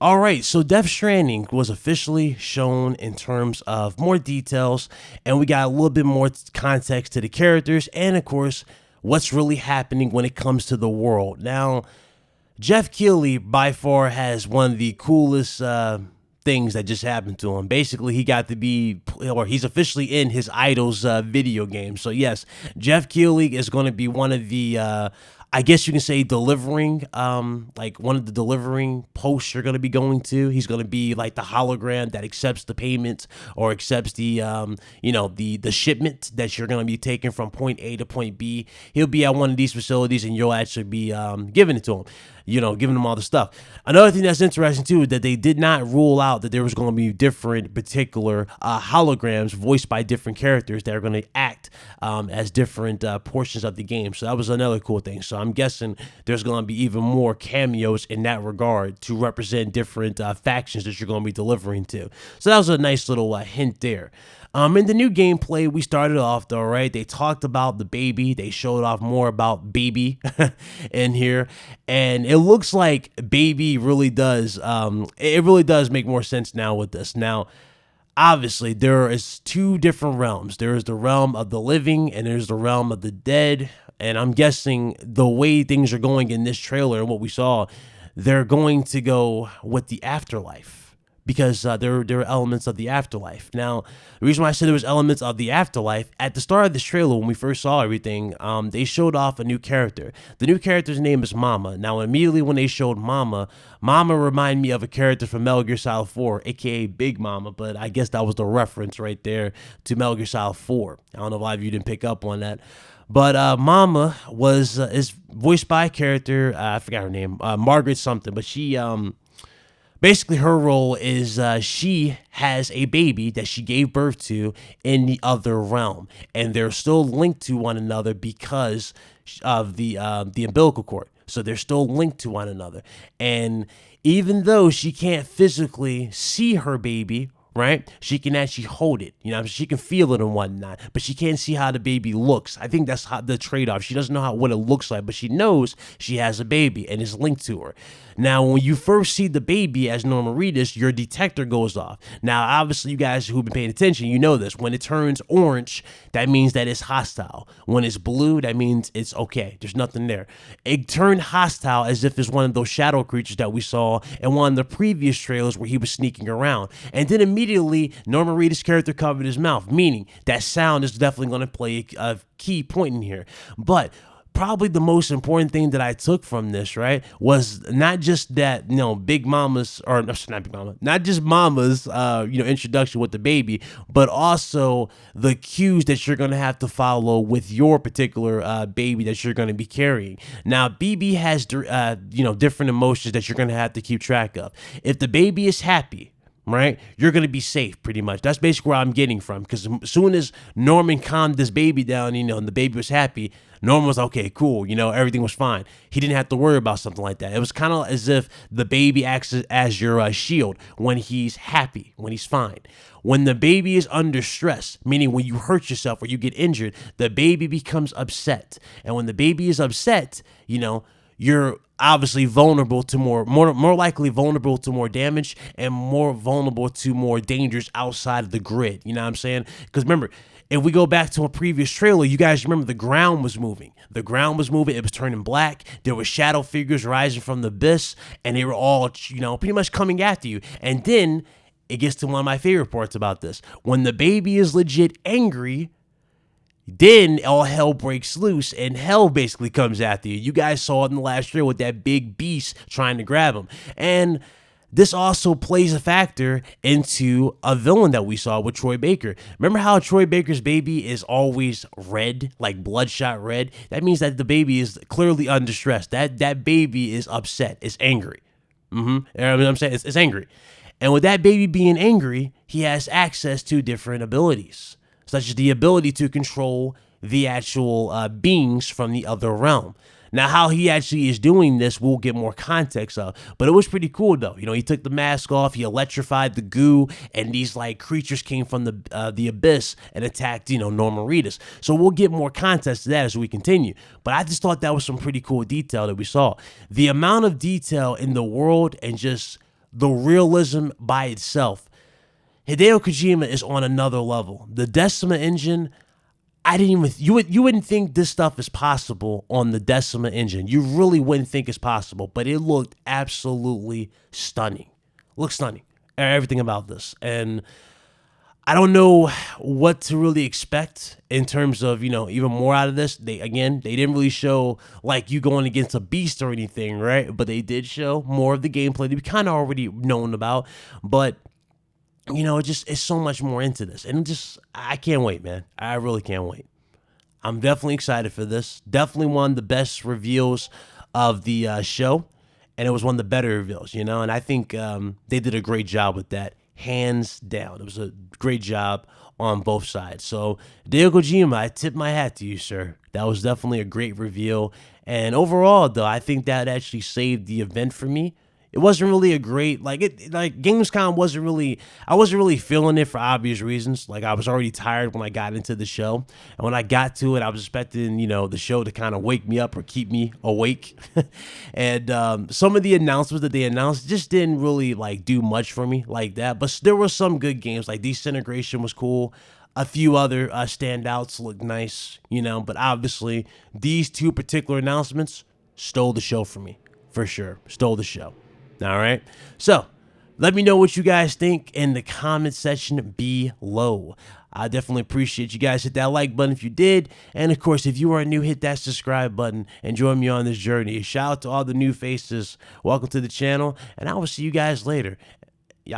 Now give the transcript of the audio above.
All right, so Death Stranding was officially shown in terms of more details, and we got a little bit more context to the characters, and of course, what's really happening when it comes to the world. Now, Jeff Keighley by far has one of the coolest things that just happened to him. Basically, he got to be, or he's officially in his idol's video game. So yes, Jeff Keighley is going to be one of the I guess you can say delivering, like one of the delivering posts you're going to be going to. He's going to be like the hologram that accepts the payment or accepts the, the shipment that you're going to be taking from point A to point B. He'll be at one of these facilities and you'll actually be giving it to him. Giving them all the stuff. Another thing that's interesting too is that they did not rule out that there was going to be different particular holograms voiced by different characters that are going to act as different portions of the game. So that was another cool thing. So I'm guessing there's going to be even more cameos in that regard to represent different factions that you're going to be delivering to. So that was a nice little hint there. In the new gameplay, we started off though, right? They talked about the baby. They showed off more about baby in here. And it looks like baby really does, it really does make more sense now with this. Now, obviously, there is two different realms. There is the realm of the living and there's the realm of the dead. And I'm guessing the way things are going in this trailer and what we saw, they're going to go with the afterlife. Because there are elements of the afterlife. Now, the reason why I said there was elements of the afterlife, at the start of this trailer, when we first saw everything, they showed off a new character. The new character's name is Mama. Now, immediately when they showed Mama reminded me of a character from Metal Gear Solid 4, aka Big Mama, but I guess that was the reference right there to Metal Gear Solid 4. I don't know if a lot of you didn't pick up on that. But Mama is voiced by a character, I forgot her name, Margaret something, but she... Basically, her role is she has a baby that she gave birth to in the other realm, and they're still linked to one another because of the umbilical cord. So they're still linked to one another, and even though she can't physically see her baby, right? She can actually hold it, she can feel it and whatnot, but she can't see how the baby looks. I think that's how the trade-off. She doesn't know what it looks like, but she knows she has a baby and it's linked to her. Now, when you first see the baby as Norman Reedus, your detector goes off. Now, obviously, you guys who've been paying attention, you know this. When it turns orange, that means that it's hostile. When it's blue, that means it's okay. There's nothing there. It turned hostile as if it's one of those shadow creatures that we saw in one of the previous trailers where he was sneaking around. And then immediately, Norman Reedus' character covered his mouth, meaning that sound is definitely going to play a key point in here. But probably the most important thing that I took from this, right, was not just that, Big Mama's, or not Big Mama, not just Mama's, introduction with the baby, but also the cues that you're going to have to follow with your particular baby that you're going to be carrying. Now, BB has, different emotions that you're going to have to keep track of. If the baby is happy, right, you're going to be safe pretty much. That's basically where I'm getting from, because as soon as Norman calmed this baby down, and the baby was happy, Norman was okay, cool, everything was fine. He didn't have to worry about something like that. It was kind of as if the baby acts as your shield when he's happy, when he's fine. When the baby is under stress, meaning when you hurt yourself or you get injured, the baby becomes upset. And when the baby is upset, you're obviously vulnerable to more likely vulnerable to more damage and more vulnerable to more dangers outside of the grid. You know what I'm saying? Because remember, if we go back to a previous trailer, you guys remember the ground was moving. The ground was moving. It was turning black. There were shadow figures rising from the abyss, and they were all, pretty much coming after you. And then it gets to one of my favorite parts about this. When the baby is legit angry, then all hell breaks loose and hell basically comes after you. You guys saw it in the last trailer with that big beast trying to grab him. And this also plays a factor into a villain that we saw with Troy Baker. Remember how Troy Baker's baby is always red, like bloodshot red? That means that the baby is clearly under stress. That baby is upset. It's angry. You know what I'm saying? It's angry. And with that baby being angry, he has access to different abilities, such as the ability to control the actual beings from the other realm. Now, how he actually is doing this, we'll get more context of, but it was pretty cool though. He took the mask off, he electrified the goo, and these creatures came from the abyss and attacked, Norman Reedus. So we'll get more context to that as we continue. But I just thought that was some pretty cool detail that we saw. The amount of detail in the world and just the realism by itself, Hideo Kojima is on another level. The Decima engine, I didn't even, you wouldn't think this stuff is possible on the Decima engine. You really wouldn't think it's possible, but it looked absolutely stunning. Looks stunning. Everything about this. And I don't know what to really expect in terms of, even more out of this. They didn't really show like you going against a beast or anything, right? But they did show more of the gameplay that we kind of already known about. But, it's so much more into this. And I can't wait, man. I really can't wait. I'm definitely excited for this. Definitely one of the best reveals of the show. And it was one of the better reveals, and I think they did a great job with that. Hands down. It was a great job on both sides. So, Hideo Kojima, I tip my hat to you, sir. That was definitely a great reveal. And overall, though, I think that actually saved the event for me. It wasn't really a great, Gamescom wasn't really, I wasn't really feeling it for obvious reasons. Like, I was already tired when I got into the show. And when I got to it, I was expecting, the show to kind of wake me up or keep me awake. And some of the announcements that they announced just didn't really, do much for me like that. But there were some good games, like Disintegration was cool. A few other standouts looked nice, But obviously, these two particular announcements stole the show for me, for sure. Stole the show. All right. So let me know what you guys think in the comment section below. I definitely appreciate you guys. Hit that like button if you did. And of course, if you are new, hit that subscribe button and join me on this journey. Shout out to all the new faces. Welcome to the channel. And I will see you guys later.